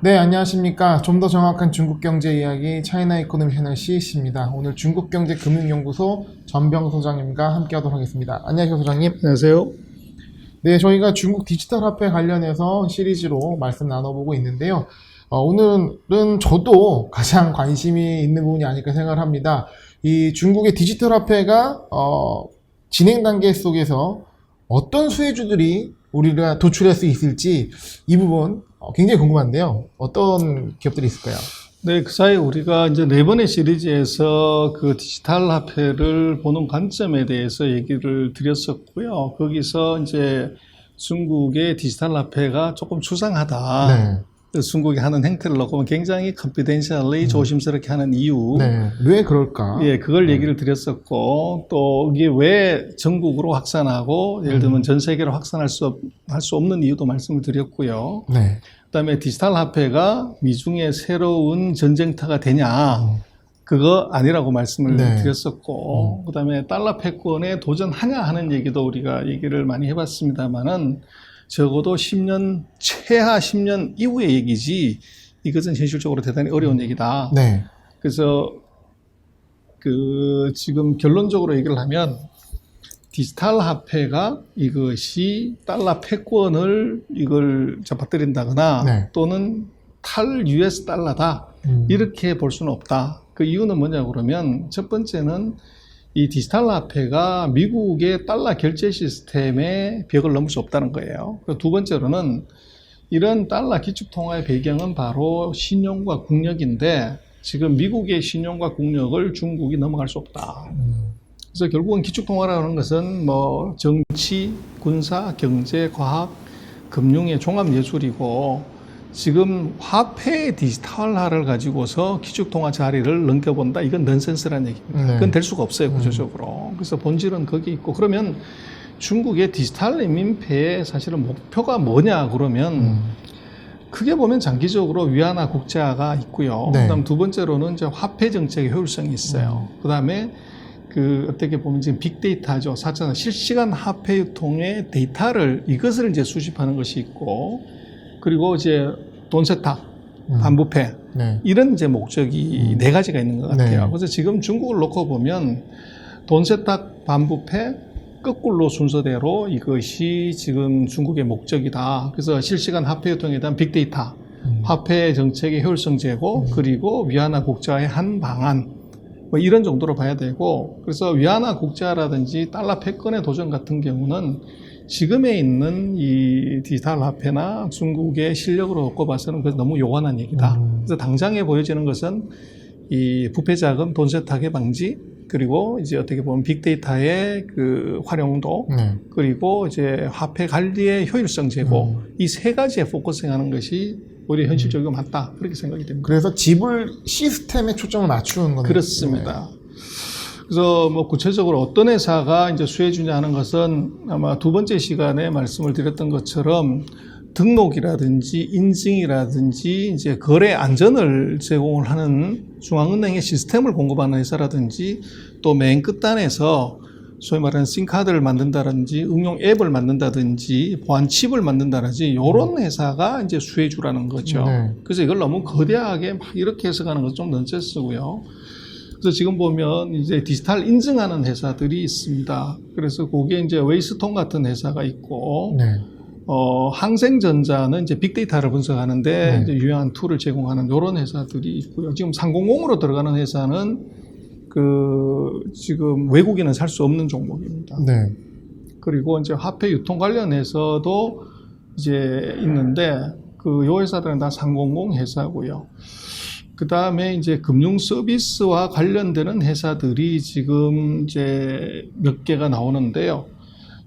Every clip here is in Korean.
네, 안녕하십니까. 좀 더 정확한 중국 경제 이야기 차이나 이코노미 채널 CEC입니다. 오늘 중국경제금융연구소 전병 소장님과 함께하도록 하겠습니다. 안녕하세요, 소장님. 안녕하세요. 네, 저희가 중국 디지털 화폐 관련해서 시리즈로 말씀 나눠보고 있는데요. 오늘은 저도 가장 관심이 있는 부분이 아닐까 생각을 합니다. 이 중국의 디지털 화폐가 진행 단계 속에서 어떤 수혜주들이 우리가 도출할 수 있을지 이 부분 굉장히 궁금한데요. 어떤 기업들이 있을까요? 네, 그 사이 우리가 이제 네 번의 시리즈에서 그 디지털 화폐를 보는 관점에 대해서 얘기를 드렸었고요. 거기서 이제 중국의 디지털 화폐가 조금 추상하다. 네. 중국이 하는 행태를 놓고 보면 굉장히 컨피덴셜리 조심스럽게 하는 이유. 네. 왜 그럴까? 예, 그걸 얘기를 드렸었고, 또 이게 왜 전국으로 확산하고, 예를 들면 전 세계로 확산할 수 없는 이유도 말씀을 드렸고요. 네. 그다음에 디지털 화폐가 미중의 새로운 전쟁터가 되냐, 그거 아니라고 말씀을 네. 드렸었고, 그다음에 달러 패권에 도전하냐 하는 얘기도 우리가 얘기를 많이 해봤습니다만은 적어도 10년, 최하 10년 이후의 얘기지, 이것은 현실적으로 대단히 어려운 얘기다. 네. 그래서 지금 결론적으로 얘기를 하면 디지털 화폐가 이것이 달러 패권을 이걸 잡아뜨린다거나 네. 또는 탈 US 달러다 이렇게 볼 수는 없다. 그 이유는 뭐냐 그러면 첫 번째는 이 디지털 화폐가 미국의 달러 결제 시스템의 벽을 넘을 수 없다는 거예요. 두 번째로는 이런 달러 기축통화의 배경은 바로 신용과 국력인데 지금 미국의 신용과 국력을 중국이 넘어갈 수 없다. 그래서 결국은 기축통화라는 것은 뭐 정치, 군사, 경제, 과학, 금융의 종합예술이고 지금 화폐의 디지털화를 가지고서 기축통화 자리를 넘겨본다. 이건 넌센스라는 얘기입니다. 그건 될 수가 없어요, 구조적으로. 그래서 본질은 거기 있고 그러면 중국의 디지털 인민폐의 사실은 목표가 뭐냐 그러면 크게 보면 장기적으로 위안화 국제화가 있고요. 네. 그다음 두 번째로는 이제 화폐 정책의 효율성이 있어요. 그다음에 어떻게 보면 지금 빅데이터죠. 4차 실시간 화폐 유통의 데이터를 이것을 이제 수집하는 것이 있고 그리고 이제 돈 세탁, 반부패 네. 이런 이제 목적이 네 가지가 있는 것 같아요. 네. 그래서 지금 중국을 놓고 보면 돈 세탁, 반부패 거꾸로 순서대로 이것이 지금 중국의 목적이다. 그래서 실시간 화폐 유통에 대한 빅데이터, 화폐 정책의 효율성 제고, 그리고 위안화 국제화의 한 방안, 뭐 이런 정도로 봐야 되고, 그래서 위안화 국제화라든지 달러 패권의 도전 같은 경우는 지금에 있는 이 디지털 화폐나 중국의 실력으로 놓고 봐서는 그래서 너무 요원한 얘기다. 그래서 당장에 보여지는 것은 이 부패 자금, 돈 세탁의 방지, 그리고 이제 어떻게 보면 빅데이터의 그 활용도, 그리고 이제 화폐 관리의 효율성 제고, 이 세 가지에 포커싱하는 것이 오히려 현실적이고 맞다. 그렇게 생각이 됩니다. 그래서 지불 시스템에 초점을 맞추는 거네요. 그렇습니다. 그래서 뭐 구체적으로 어떤 회사가 이제 수혜주냐 하는 것은 아마 두 번째 시간에 말씀을 드렸던 것처럼 등록이라든지 인증이라든지 이제 거래 안전을 제공을 하는 중앙은행의 시스템을 공급하는 회사라든지 또 맨 끝단에서 소위 말하는 싱카드를 만든다든지 응용 앱을 만든다든지 보안 칩을 만든다든지 이런 회사가 이제 수혜주라는 거죠. 네. 그래서 이걸 너무 거대하게 막 이렇게 해석하는 건 좀 넌센스고요. 그래서 지금 보면 이제 디지털 인증하는 회사들이 있습니다. 그래서 그게 이제 웨이스톤 같은 회사가 있고, 네. 항생전자는 이제 빅데이터를 분석하는데 네. 이제 유용한 툴을 제공하는 이런 회사들이 있고요. 지금 300으로 들어가는 회사는 지금 외국인은 살 수 없는 종목입니다. 네. 그리고 이제 화폐 유통 관련해서도 이제 있는데 요 회사들은 다 300 회사고요. 그 다음에 이제 금융 서비스와 관련되는 회사들이 지금 이제 몇 개가 나오는데요.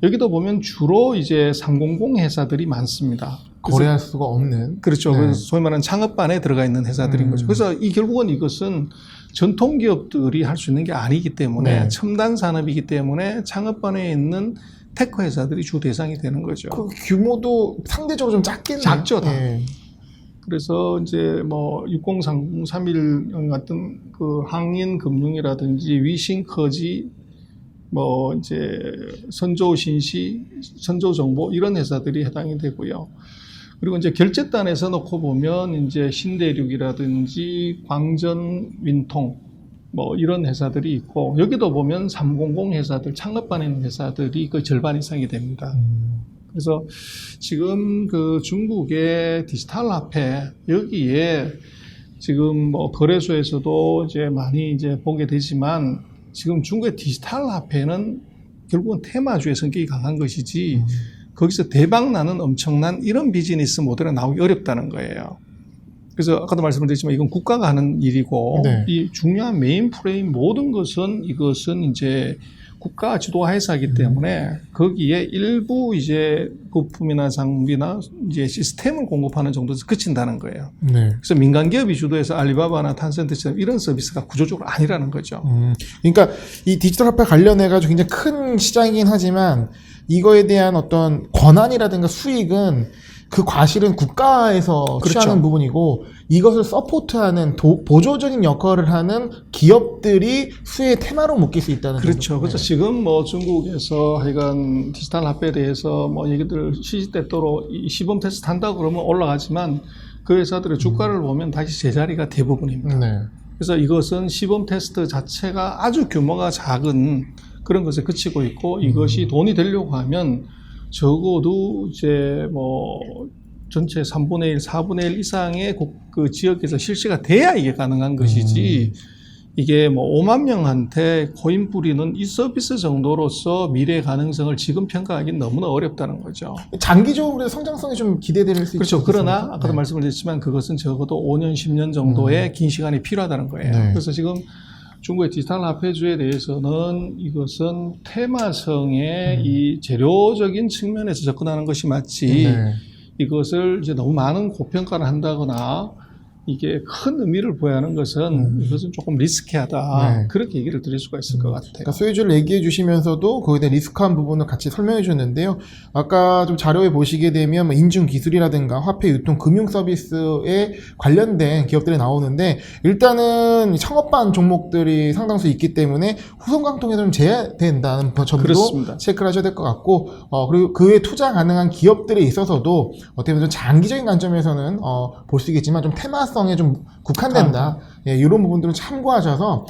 여기도 보면 주로 이제 300 회사들이 많습니다. 거래할 수가 없는. 그렇죠. 네. 그래서 소위 말하는 창업반에 들어가 있는 회사들인 거죠. 그래서 결국은 이것은 전통 기업들이 할 수 있는 게 아니기 때문에 첨단 산업이기 때문에 창업반에 있는 테크 회사들이 주 대상이 되는 거죠. 그 규모도 상대적으로 좀 작겠네요. 작죠, 다. 네. 그래서 이제 뭐 6030, 31 같은 그 항인 금융이라든지 위싱커지 뭐 이제 선조신시, 선조정보 이런 회사들이 해당이 되고요. 그리고 이제 결제단에서 놓고 보면 이제 신대륙이라든지 광전, 윈통 뭐 이런 회사들이 있고, 여기도 보면 300 회사들, 창업반에 있는 회사들이 거의 절반 이상이 됩니다. 그래서 지금 그 중국의 디지털 화폐, 여기에 지금 뭐 거래소에서도 이제 많이 이제 보게 되지만, 지금 중국의 디지털 화폐는 결국은 테마주의 성격이 강한 것이지, 거기서 대박 나는 엄청난 이런 비즈니스 모델이 나오기 어렵다는 거예요. 그래서 아까도 말씀드렸지만 이건 국가가 하는 일이고, 네. 이 중요한 메인 프레임 모든 것은 이것은 이제 국가 주도화 회사이기 때문에 거기에 일부 이제 부품이나 장비나 이제 시스템을 공급하는 정도에서 그친다는 거예요. 네. 그래서 민간 기업이 주도해서 알리바바나 탄센트처럼 이런 서비스가 구조적으로 아니라는 거죠. 그러니까 이 디지털 화폐 관련해가지고 굉장히 큰 시장이긴 하지만 이거에 대한 어떤 권한이라든가 수익은 그 과실은 국가에서 그렇죠. 취하는 부분이고, 이것을 서포트하는 보조적인 역할을 하는 기업들이 수혜의 테마로 묶일 수 있다는 그렇죠. 거죠. 그래서 지금 뭐 중국에서 하여간 디지털 화폐에 대해서 뭐 얘기들 시시때때로 이 시범 테스트 한다고 그러면 올라가지만, 그 회사들의 주가를 보면 다시 제자리가 대부분입니다. 네. 그래서 이것은 시범 테스트 자체가 아주 규모가 작은 그런 것에 그치고 있고, 이것이 돈이 되려고 하면 적어도 이제 뭐 전체 3분의 1, 4분의 1 이상의 그 지역에서 실시가 돼야 이게 가능한 것이지, 이게 뭐 5만 명한테 코인 뿌리는 이 서비스 정도로서 미래 가능성을 지금 평가하기는 너무나 어렵다는 거죠. 장기적으로 성장성이 좀 기대될 수 있죠. 그렇죠. 그러나 아까도 말씀을 드렸지만 그것은 적어도 5년, 10년 정도의 긴 시간이 필요하다는 거예요. 네. 그래서 지금 중국의 디지털 화폐주에 대해서는 이것은 테마성의 이 재료적인 측면에서 접근하는 것이 맞지, 네. 이것을 이제 너무 많은 고평가를 한다거나 이게 큰 의미를 부여하는 것은 이것은 조금 리스키하다. 네. 그렇게 얘기를 드릴 수가 있을 것 같아요. 그러니까 소유주를 얘기해 주시면서도 거기에 대한 리스크한 부분을 같이 설명해 주셨는데요. 아까 좀 자료에 보시게 되면 뭐 인증 기술이라든가 화폐 유통 금융 서비스에 관련된 기업들이 나오는데, 일단은 창업반 종목들이 상당수 있기 때문에 후손강통에서 좀 제외된다는 점도 그렇습니다. 체크를 하셔야 될 것 같고, 그리고 그에 투자 가능한 기업들에 있어서도 어떻게 보면 좀 장기적인 관점에서는 볼 수 있겠지만 좀 테마성에 좀 국한된다. 예, 이런 부분들을 참고하셔서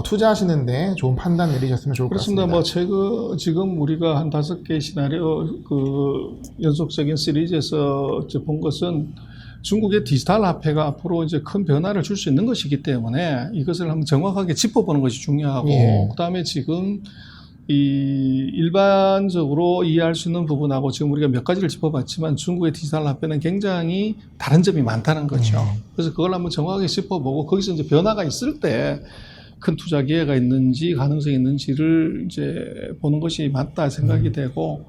투자하시는데 좋은 판단 내리셨으면 좋을 것 그렇습니다. 같습니다. 뭐 지금 우리가 한 5개 시나리오 그 연속적인 시리즈에서 본 것은 중국의 디지털 화폐가 앞으로 이제 큰 변화를 줄 수 있는 것이기 때문에 이것을 한번 정확하게 짚어보는 것이 중요하고, 예. 그다음에 지금 이 일반적으로 이해할 수 있는 부분하고 지금 우리가 몇 가지를 짚어봤지만 중국의 디지털 화폐는 굉장히 다른 점이 많다는 거죠. 그래서 그걸 한번 정확하게 짚어보고 거기서 이제 변화가 있을 때 큰 투자 기회가 있는지 가능성이 있는지를 이제 보는 것이 맞다 생각이 되고,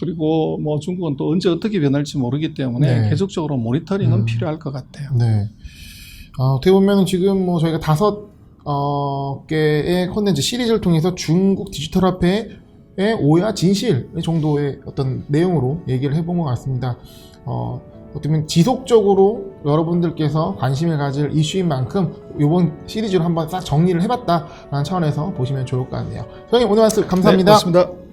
그리고 뭐 중국은 또 언제 어떻게 변할지 모르기 때문에 네. 계속적으로 모니터링은 필요할 것 같아요. 네. 어떻게 보면 지금 뭐 저희가 5개의 콘텐츠 시리즈를 통해서 중국 디지털 화폐의 오야 진실 정도의 어떤 내용으로 얘기를 해본 것 같습니다. 어떻게 보면 지속적으로 여러분들께서 관심을 가질 이슈인 만큼 이번 시리즈로 한번 싹 정리를 해봤다라는 차원에서 보시면 좋을 것 같네요. 선생님 오늘 말씀 감사합니다. 네, 고맙습니다.